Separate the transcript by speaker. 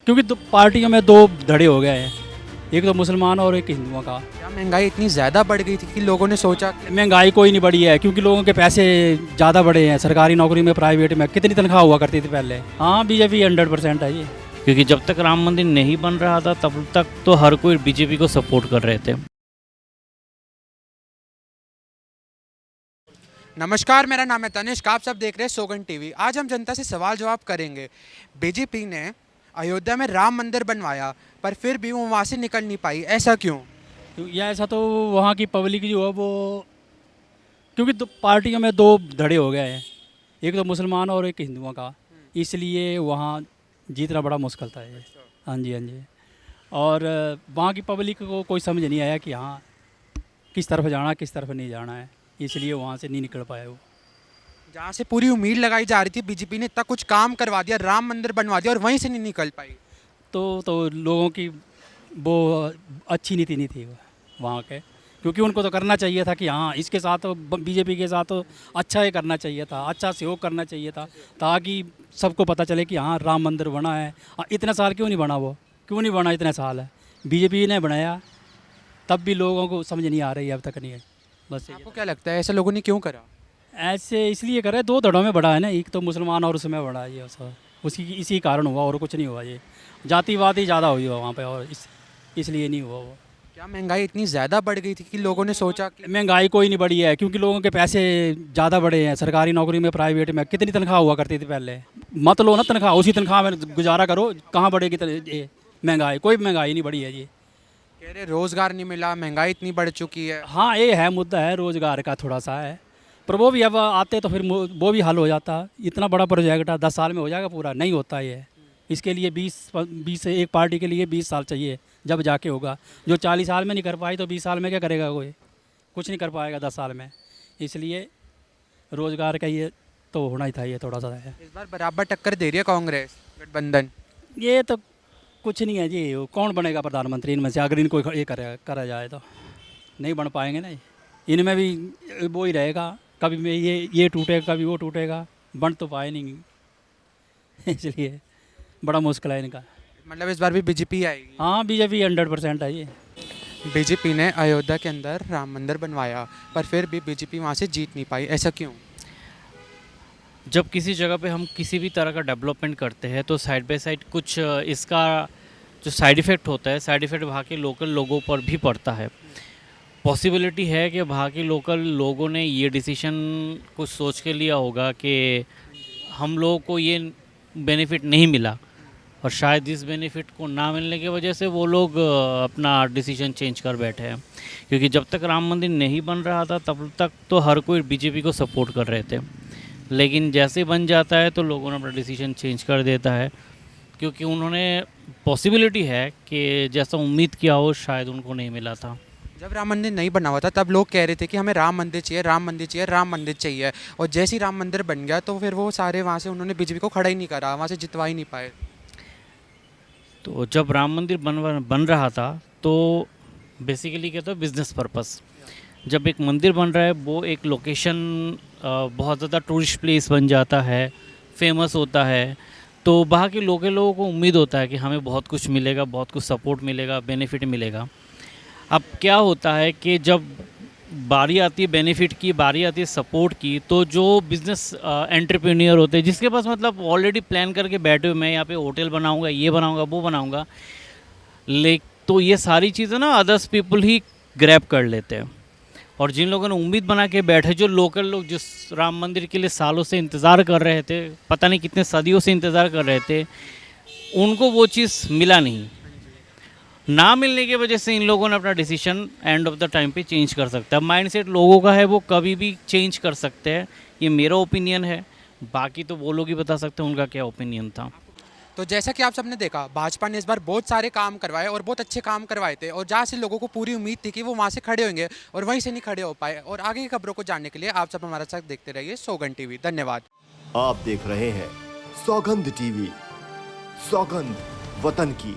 Speaker 1: क्योंकि पार्टियों में दो धड़े हो गए हैं, एक तो मुसलमान और एक हिंदुओं का।
Speaker 2: क्या महंगाई इतनी ज़्यादा बढ़ गई थी कि लोगों ने सोचा कि
Speaker 1: महंगाई कोई नहीं बढ़ी है, क्योंकि लोगों के पैसे ज़्यादा बढ़े हैं। सरकारी नौकरी में, प्राइवेट में कितनी तनख्वाह हुआ करती थी पहले। हाँ, बीजेपी 100% है ये।
Speaker 3: क्योंकि जब तक राम मंदिर नहीं बन रहा था तब तक तो हर कोई बीजेपी को सपोर्ट कर रहे थे।
Speaker 2: नमस्कार, मेरा नाम है तनिष्क, आप सब देख रहे हैं सोगन टीवी। आज हम जनता से सवाल जवाब करेंगे। बीजेपी ने अयोध्या में राम मंदिर बनवाया, पर फिर भी वो वहाँ से निकल नहीं पाई, ऐसा क्यों?
Speaker 1: तो यह ऐसा तो वहाँ की पब्लिक जो है वो, क्योंकि पार्टियों में दो धड़े हो गए हैं, एक तो मुसलमान और एक हिंदुओं का, इसलिए वहाँ जीतना बड़ा मुश्किल था ये। हाँ जी, हाँ जी। और वहाँ की पब्लिक को कोई समझ नहीं आया कि हाँ किस तरफ जाना, किस तरफ नहीं जाना है, इसलिए वहाँ से नहीं निकल पाए वो।
Speaker 2: जहाँ से पूरी उम्मीद लगाई जा रही थी, बीजेपी ने इतना कुछ काम करवा दिया, राम मंदिर बनवा दिया और वहीं से नहीं निकल पाई।
Speaker 1: तो लोगों की वो अच्छी नीति नहीं थी वहाँ के, क्योंकि उनको तो करना चाहिए था कि हाँ इसके साथ, बीजेपी के साथ तो अच्छा ही करना चाहिए था, अच्छा सहयोग करना चाहिए था, ताकि सबको पता चले कि हाँ राम मंदिर बना है। इतने साल क्यों नहीं बना, वो क्यों नहीं बना? इतने साल है बीजेपी ने बनाया, तब भी लोगों को समझ नहीं आ रही है, अब तक नहीं है। बस
Speaker 2: आपको क्या लगता है ऐसा लोगों ने क्यों करा?
Speaker 1: ऐसे इसलिए करे, दो धड़ों में बड़ा है ना, एक तो मुसलमान और उसमें बड़ा है ये सब, उसी इसी कारण हुआ और कुछ नहीं हुआ। ये जातिवाद ही ज़्यादा हुई हुआ वहाँ पे, और इसलिए नहीं हुआ वो।
Speaker 2: क्या महंगाई इतनी ज़्यादा बढ़ गई थी कि लोगों ने सोचा कि
Speaker 1: महंगाई कोई नहीं बढ़ी है, क्योंकि लोगों के पैसे ज़्यादा बढ़े हैं। सरकारी नौकरी में, प्राइवेट में कितनी तनख्वाह हुआ करती थी पहले। मत लो ना तनख्वाह, उसी तनख्वाह में गुजारा करो, कहाँ बढ़ेगी ये महंगाई? कोई महंगाई नहीं बढ़ी है ये।
Speaker 2: कह रहे रोज़गार नहीं मिला, महंगाई इतनी बढ़ चुकी है।
Speaker 1: हाँ, ये है मुद्दा, है रोज़गार का थोड़ा सा है, पर वो भी अब आते तो फिर वो भी हल हो जाता। इतना बड़ा प्रोजेक्ट है, 10 साल में हो जाएगा पूरा, नहीं होता ये। इसके लिए 20 से एक पार्टी के लिए 20 साल चाहिए, जब जाके होगा। जो 40 साल में नहीं कर पाई तो 20 साल में क्या करेगा? कोई कुछ नहीं कर पाएगा 10 साल में। इसलिए रोज़गार का ये तो होना ही था, ये थोड़ा सा है।
Speaker 2: इस बार बराबर टक्कर दे रही है कांग्रेस गठबंधन।
Speaker 1: ये तो कुछ नहीं है जी, वो कौन बनेगा प्रधानमंत्री इनमें से? अगर इनको ये करा जाए तो नहीं बन पाएंगे ना। इनमें भी वो ही रहेगा, कभी में ये टूटेगा, कभी वो टूटेगा, बन तो पाए नहीं। इसलिए बड़ा मुश्किल है इनका।
Speaker 2: मतलब इस बार भी बीजेपी आएगी।
Speaker 1: हाँ, बीजेपी 100% है ये।
Speaker 2: बीजेपी ने अयोध्या के अंदर राम मंदिर बनवाया, पर फिर भी बीजेपी वहाँ से जीत नहीं पाई, ऐसा क्यों?
Speaker 3: जब किसी जगह पे हम किसी भी तरह का डेवलपमेंट करते हैं तो साइड बाय साइड कुछ इसका जो साइड इफ़ेक्ट होता है, साइड इफ़ेक्ट वहाँ के लोकल लोगों पर भी पड़ता है। पॉसिबिलिटी है कि वहाँ के लोकल लोगों ने ये डिसीजन कुछ सोच के लिया होगा कि हम लोगों को ये बेनिफिट नहीं मिला, और शायद इस बेनिफिट को ना मिलने की वजह से वो लोग अपना डिसीजन चेंज कर बैठे हैं। क्योंकि जब तक राम मंदिर नहीं बन रहा था तब तक तो हर कोई बीजेपी को सपोर्ट कर रहे थे, लेकिन जैसे बन जाता है तो लोगों ने अपना डिसीजन चेंज कर देता है, क्योंकि उन्होंने पॉसिबिलिटी है कि जैसा उम्मीद किया हो शायद उनको नहीं मिला था।
Speaker 2: जब राम मंदिर नहीं बना हुआ था तब लोग कह रहे थे कि हमें राम मंदिर चाहिए, राम मंदिर चाहिए, राम मंदिर चाहिए, और जैसे ही राम मंदिर बन गया तो फिर वो सारे वहाँ से उन्होंने बीजेपी को खड़ा ही नहीं करा, वहाँ से जितवा ही नहीं पाए।
Speaker 3: तो जब राम मंदिर बन रहा था तो बेसिकली क्या था, बिज़नेस पर्पस। जब एक मंदिर बन रहा है वो एक लोकेशन बहुत ज़्यादा टूरिस्ट प्लेस बन जाता है, फेमस होता है, तो वहाँ के लोकल लोगों को उम्मीद होता है कि हमें बहुत कुछ मिलेगा, बहुत कुछ सपोर्ट मिलेगा, बेनिफिट मिलेगा। अब क्या होता है कि जब बारी आती है बेनिफिट की, बारी आती है सपोर्ट की, तो जो बिज़नेस एंटरप्रेन्योर होते हैं जिसके पास मतलब ऑलरेडी प्लान करके बैठे हुए, मैं यहाँ पे होटल बनाऊँगा, ये बनाऊँगा, वो बनाऊँगा, तो ये सारी चीज़ें ना अदर्स पीपल ही ग्रैब कर लेते हैं। और जिन लोगों ने उम्मीद बना के बैठे, जो लोकल लोग जिस राम मंदिर के लिए सालों से इंतज़ार कर रहे थे, पता नहीं कितने सदियों से इंतज़ार कर रहे थे, उनको वो चीज़ मिला नहीं। ना मिलने की वजह से इन लोगों ने अपना decision end of the time पे चेंज कर सकता है। माइंडसेट लोगों का है, वो कभी भी चेंज कर सकते हैं, ये मेरा ओपिनियन है, बाकी तो वो लोग ही बता सकते हैं उनका क्या ओपिनियन था।
Speaker 2: तो जैसा कि आप सबने देखा, भाजपा ने इस बार बहुत सारे काम करवाए और बहुत अच्छे काम करवाए थे, और जहाँ से लोगों को पूरी उम्मीद थी कि वो वहाँ से खड़े होंगे और वहीं से नहीं खड़े हो पाए। और आगे की खबरों को जानने के लिए आप सब हमारे साथ देखते रहिए सोगन टीवी। धन्यवाद।
Speaker 4: आप देख रहे हैं सौगंध टीवी, सौगंध वतन की।